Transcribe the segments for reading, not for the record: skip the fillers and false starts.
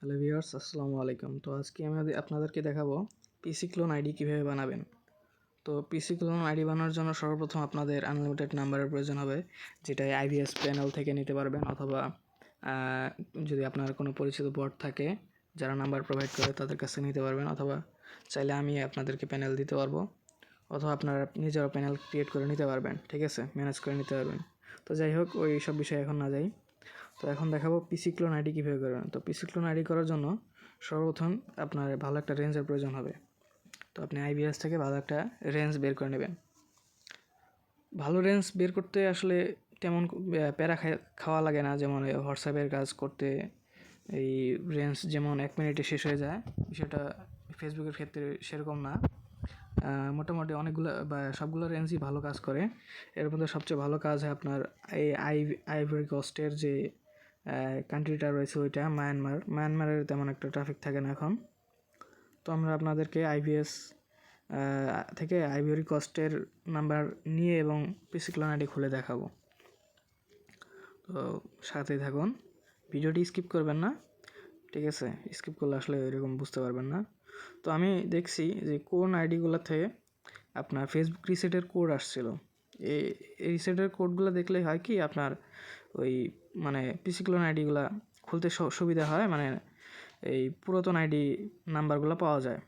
Hello viewers, আসসালামু আলাইকুম। তো আজকে আমি আপনাদেরকে দেখাবো পিসি ক্লোন আইডি কীভাবে বানাবেন। তো পিসি ক্লোন আইডি বানানোর জন্য সর্বপ্রথম আপনাদের আনলিমিটেড নাম্বারের প্রয়োজন হবে, যেটা আইবিএস প্যানেল থেকে নিতে পারবেন, অথবা যদি আপনার কোনো পরিচিত বট থাকে যারা নাম্বার প্রোভাইড করে তাদের কাছে নিতে পারবেন, অথবা চাইলে আমি আপনাদেরকে প্যানেল দিতে পারবো, অথবা আপনারা নিজেরা প্যানেল ক্রিয়েট করে নিতে পারবেন, ঠিক আছে, ম্যানেজ করে নিতে পারবেন। তো যাই হোক, ওই সব বিষয়ে এখন না যাই। তো এখন দেখাবো পিসি ক্লোন আইডি কীভাবে করবেন। তো পিসি ক্লোন আইডি করার জন্য সর্বপ্রথম আপনার ভালো একটা রেঞ্জের প্রয়োজন হবে। তো আপনি আইবিএস থেকে ভালো একটা রেঞ্জ বের করে নেবেন। ভালো রেঞ্জ বের করতে আসলে তেমন প্যারা খাওয়া লাগে না, যেমন হোয়াটসঅ্যাপের কাজ করতে এই রেঞ্জ যেমন 1 মিনিটে শেষ হয়ে যায়, বিষয়টা ফেসবুকের ক্ষেত্রে সেরকম না। মোটামুটি অনেকগুলো বা সবগুলো রেঞ্জই ভালো কাজ করে। এর মধ্যে সবচেয়ে ভালো কাজ হয় আপনার এই আইভরি কোস্টের যে কান্ট্রিটা রয়েছে ওইটা মায়ানমারের তেমন একটা ট্রাফিক থাকে না এখন। তো আমরা আপনাদেরকে আইবিএস থেকে আইভরি কোস্টের নাম্বার নিয়ে এবং পিসি ক্লোন আইডি খুলে দেখাবো। তো সাথেই থাকুন, ভিডিওটি স্কিপ করবেন না, ঠিক আছে? স্কিপ করলে আসলে এরকম বুঝতে পারবেন না। তো আমি দেখছি যে কোন আইডিগুলোতে আপনার ফেসবুক রিসেটের কোড আসছিল। এই রিসেটের কোডগুলো দেখলেই হয় কি আপনার ওই মানে পিসি ক্লোন আইডিগুলো খুলতে সুবিধা হয়, মানে এই পুরাতন আইডি নাম্বারগুলো পাওয়া যায়।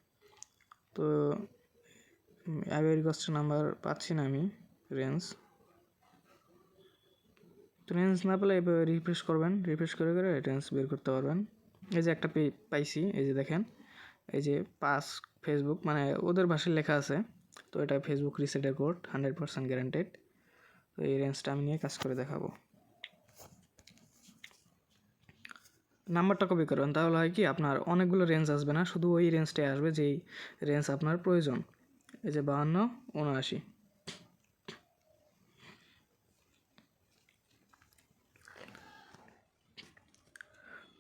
তো আইভরি কোস্টের নাম্বার পাচ্ছি না আমি রেঞ্জ না পেলে এভাবে রিফ্রেশ করবেন, রিফ্রেশ করে করে রেঞ্জ বের করতে পারবেন। এই যে একটা পাইছি, এই যে দেখেন, এই যে পাস ফেসবুক, মানে ওদের ভাষায় লেখা আছে। তো এটা ফেসবুক রিসেটের কোড, 100% গ্যারান্টেড। তো এই রেঞ্জটা আমি নিয়ে কাজ করে দেখাবো। নাম্বারটা কপি করবেন, তাহলে হয় কি আপনার অনেকগুলো রেঞ্জ আসবে না, শুধু ওই রেঞ্জটাই আসবে যেই রেঞ্জ আপনার প্রয়োজন। এই যে 52, 79।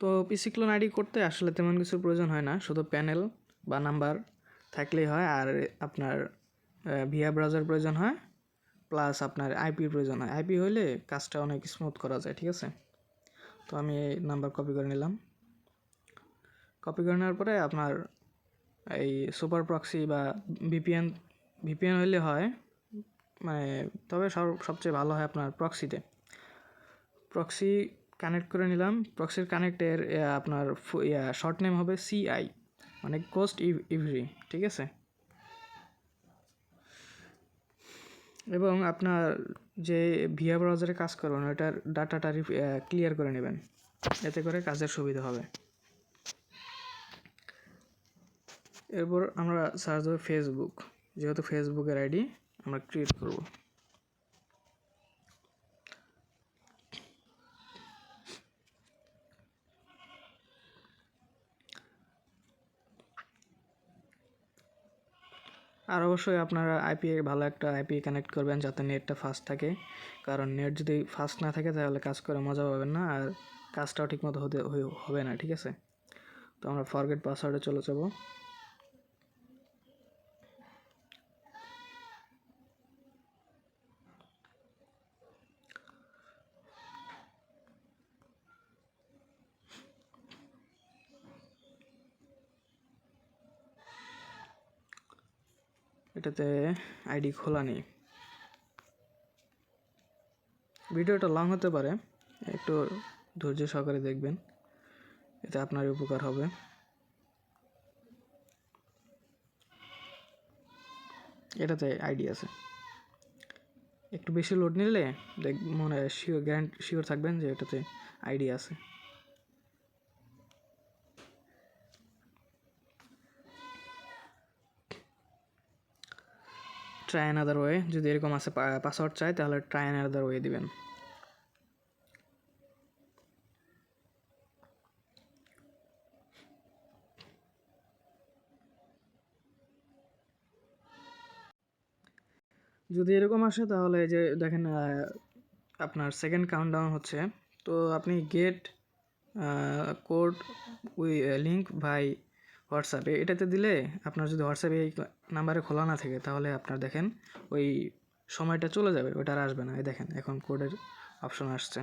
তো পিসি ক্লোন আইডি করতে আসলে তেমন কিছু প্রয়োজন হয় না, শুধু প্যানেল বা নাম্বার থাকলেই হয়, আর আপনার ভিআর ব্রাউজার প্রয়োজন হয়, প্লাস আপনার আইপির প্রয়োজন হয়। আইপি হইলে কাজটা অনেক স্মুথ করা যায়, ঠিক আছে? তো আমি এই নাম্বার কপি করে নিলাম। কপি করে নেওয়ার পরে আপনার এই সুপার প্রক্সি বা ভিপিএন হইলে হয়, মানে তবে সবচেয়ে ভালো হয় আপনার প্রক্সি কানেক্ট করে নিলাম। প্রক্সির কানেক্টের আপনার শর্ট নেম হবে সিআই, মানে কোস্ট ইভরি, ঠিক আছে? এবং আপনার যে ভিআর ব্রাউজারে কাজ করবেন ওটার ডাটাটা ক্লিয়ার করে নেবেন, এতে করে কাজের সুবিধা হবে। এরপর আমরা সার্চ দেবো ফেসবুক, যেহেতু ফেসবুকের আইডি আমরা ক্রিয়েট করব। আর অবশ্যই আপনারা ভালো একটা আইপি কানেক্ট করবেন যাতে নেটটা ফাস্ট থাকে, কারণ নেট যদি ফাস্ট না থাকে তাহলে কাজ করে মজা পাবেন না, আর কাজটাও ঠিকমতো হবে না, ঠিক আছে? তো আমরা ফরগেট পাসওয়ার্ডে চলে যাব। এটাতে আইডি খোলা নেই। ভিডিওটা লং হতে পারে, একটু ধৈর্য সহকারে দেখবেন, এতে আপনার উপকার হবে। এটাতে আইডি আছে, একটু বেশি লোড নিলে মনে শিওর থাকবেন যে এটাতে আইডি আছে। ট্রাই অ্যানাদার ওয়ে, যদি এরকম আছে পাসওয়ার্ড চাই তাহলে ট্রাই অ্যানাদার ওয়ে দিবেন। যদি এরকম আসে তাহলে যে দেখেন আপনার সেকেন্ড কাউন্টডাউন হচ্ছে। তো আপনি গেট কোড উই লিঙ্ক বাই হোয়াটসঅ্যাপে এটাতে দিলে আপনার যদি হোয়াটসঅ্যাপে এই নাম্বারে খোলা না থাকে তাহলে আপনার দেখেন ওই সময়টা চলে যাবে, ওটা আর আসবে না। এই দেখেন এখন কোডের অপশন আসছে।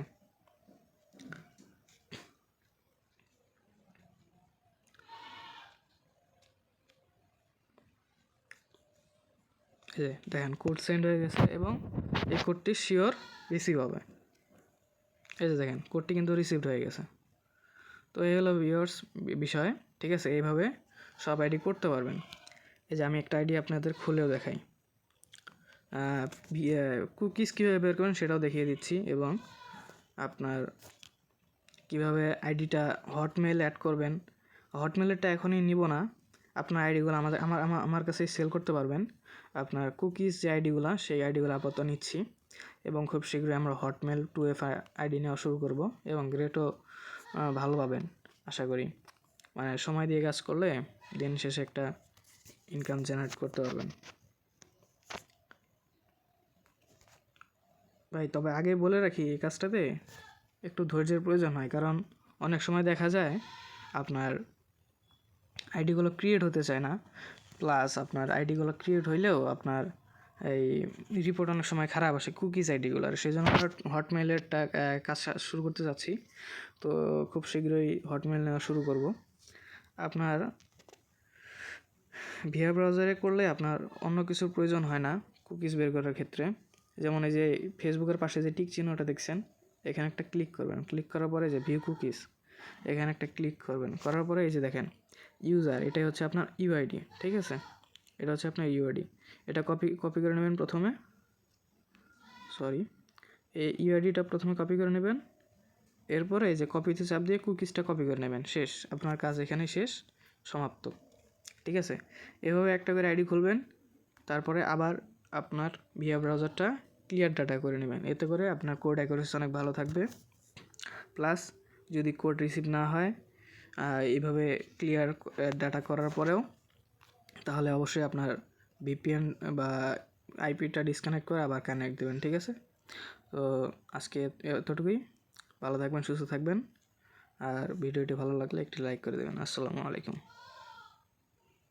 এই যে দেখেন কোড সেন্ড হয়ে গেছে এবং এই কোডটি শিওর রিসিভ হবে। এই যে দেখেন কোডটি কিন্তু রিসিভড হয়ে গেছে। তো এই হলো ভিউয়ার্স বিষয়, ঠিক আছে। এইভাবে সব আইডি করতে পারবেন। এই যে আমি একটা আইডি আপনাদের খুলেও দেখাই, কুকিজ কীভাবে বের করবেন সেটাও দেখিয়ে দিচ্ছি, এবং আপনার কিভাবে আইডিটা হটমেইল অ্যাড করবেন। হটমেইলেরটা এখনই নিব না, আপনার আইডিগুলো আমার কাছেই সেল করতে পারবেন। আপনার কুকিজ যে আইডিগুলো সেই আইডিগুলো আপাতত নিচ্ছি, এবং খুব শীঘ্রই আমরা হটমেল 2FA আইডি নেওয়া শুরু করব, এবং গ্রেটও ভালো পাবেন আশা করি। মানে সময় দিয়ে কাজ করলে দিন শেষে একটা ইনকাম জেনারেট করতে পারবেন ভাই। তবে আগে বলে রাখি, এই কাজটাতে একটু ধৈর্যের প্রয়োজন হয়, কারণ অনেক সময় দেখা যায় আপনার আইডিগুলো ক্রিয়েট হতে চায় না, প্লাস আপনার আইডিগুলো ক্রিয়েট হইলেও আপনার এই রিপোর্ট অনেক সময় খারাপ আসে কুকিজ আইডিগুলোর। সেই জন্য হটমেইলেরটা কাজ শুরু করতে যাচ্ছি, তো খুব শীঘ্রই হটমেইল নেওয়া শুরু করব। আপনার ভিআর ব্রাউজারে করলে আপনার অন্য কিছুর প্রয়োজন হয় না কুকিজ বের করার ক্ষেত্রে। যেমন এই যে ফেসবুকের পাশে যে টিক চিহ্নটা দেখছেন, এখানে একটা ক্লিক করবেন। ক্লিক করার পরে যে ভিউ কুকিজ, এখানে একটা ক্লিক করবেন। করার পরে এই যে দেখেন ইউজার, এটাই হচ্ছে আপনার ইউআইডি, ঠিক আছে। এটা হচ্ছে আপনার ইউআইডি। এটা কপি করে নেবেন প্রথমে, এই ইউআইডিটা প্রথমে কপি করে নেবেন। এরপরে এই যে কপিতে চাপ দিয়ে কুকিজটা কপি করে নেবেন। শেষ, আপনার কাজ এখানেই শেষ, সমাপ্ত, ঠিক আছে। এভাবে একটা করে আইডি খুলবেন, তারপরে আবার আপনার ভিআর ব্রাউজারটা ক্লিয়ার ডাটা করে নেবেন। এতে করে আপনার কোড অ্যাকুরেসি অনেক ভালো থাকবে। প্লাস যদি কোড রিসিভ না হয় এইভাবে ক্লিয়ার ডাটা করার পরেও, তাহলে অবশ্যই আপনার ভিপিএন বা আইপিটা ডিসকানেক্ট করে আবার কানেক্ট দেবেন, ঠিক আছে। তো আজকে এতটুকুই। ভালো থাকবেন, সুস্থ থাকবেন, আর ভিডিওটি ভালো লাগলে একটি লাইক করে দেবেন। আসসালামু আলাইকুম।